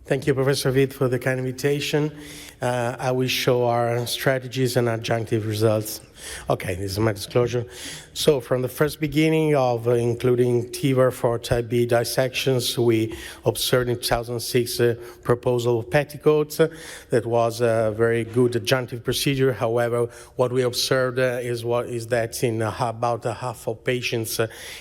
Thank you, Professor Witt, for the kind invitation. I will show our strategies and adjunctive results. Okay, this is my disclosure. So from the first beginning of including TIVR for type B dissections, we observed in 2006 a proposal of petticoats. That was a very good adjunctive procedure. However, what we observed is that in about half of patients,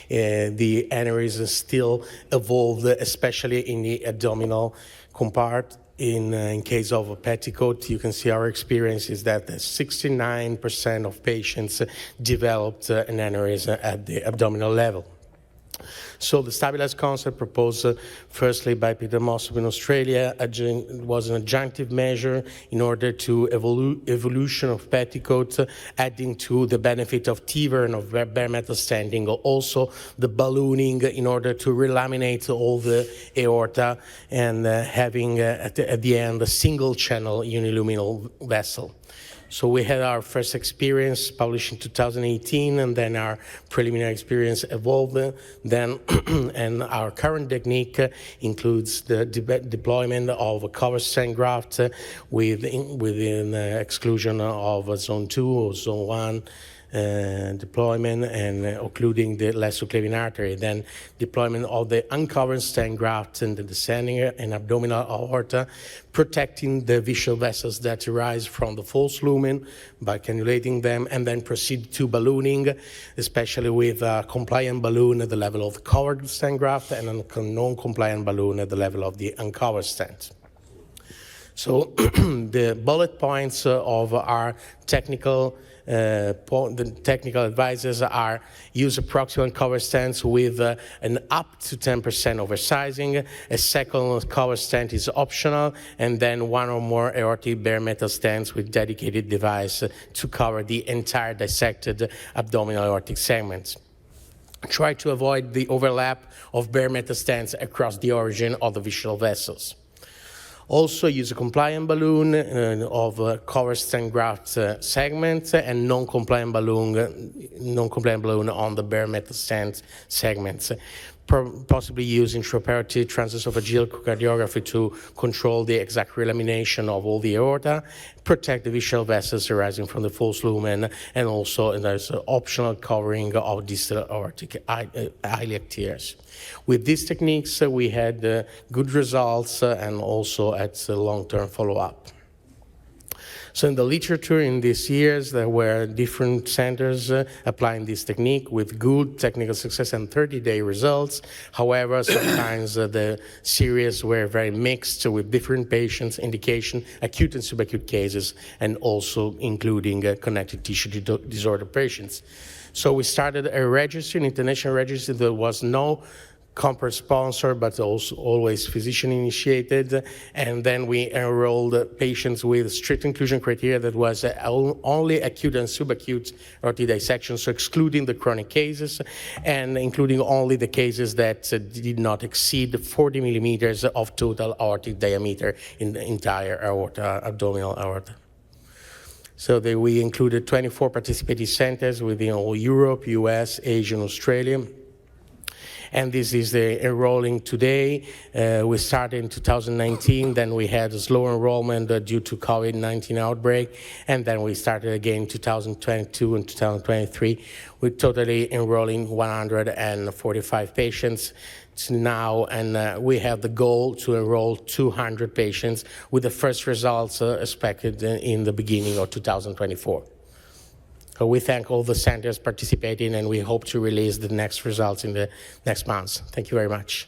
the aneurysm still evolved, especially in the abdominal compart. In case of a petticoat, you can see our experience is that 69% of patients developed an aneurysm at the abdominal level. So the stabilized concept proposed firstly by Peter Mossop in Australia was an adjunctive measure in order to evolution of petticoats, adding to the benefit of TIVR and of bare metal stenting, also the ballooning in order to relaminate all the aorta and having at the end a single channel uniluminal vessel. So we had our first experience published in 2018, and then our preliminary experience evolved. Then, and our current technique includes the deployment of a cover stent graft within exclusion of zone 2 or zone 1. Deployment and occluding the left subclavian artery, then deployment of the uncovered stent graft in the descending and abdominal aorta, protecting the visual vessels that arise from the false lumen by cannulating them, and then proceed to ballooning, especially with a compliant balloon at the level of the covered stent graft and a non-compliant balloon at the level of the uncovered stent. So the bullet points of our technical the technical advices are use a proximal cover stents with an up to 10% oversizing. A second cover stent is optional, and then one or more aortic bare metal stents with dedicated device to cover the entire dissected abdominal aortic segments. Try to avoid the overlap of bare metal stents across the origin of the visual vessels. Also use a compliant balloon of cover stent graft segment and non-compliant balloon on the bare metal stent segments. Possibly use intraoperative transesophageal echocardiography to control the exact relamination of all the aorta, protect the visual vessels arising from the false lumen, and also there's an optional covering of distal aortic iliac tears. With these techniques, we had good results and also at long-term follow-up. So in the literature in these years, there were different centers applying this technique with good technical success and 30-day results. However, sometimes the series were very mixed with different patients, indication, acute and subacute cases, and also including connective tissue disorder patients. So we started a registry, an international registry. There was no corporate sponsor, but also always physician-initiated, and then we enrolled patients with strict inclusion criteria that was only acute and subacute aortic dissection, so excluding the chronic cases, and including only the cases that did not exceed 40 millimeters of total aortic diameter in the entire aorta, abdominal aorta. So we included 24 participating centers within all Europe, US, Asia, and Australia. And this is the enrolling today. We started in 2019, then we had a slow enrollment due to COVID-19 outbreak, and then we started again in 2022 and 2023. We're totally enrolling 145 patients now, and we have the goal to enroll 200 patients with the first results expected in the beginning of 2024. So we thank all the centers participating, and we hope to release the next results in the next months. Thank you very much.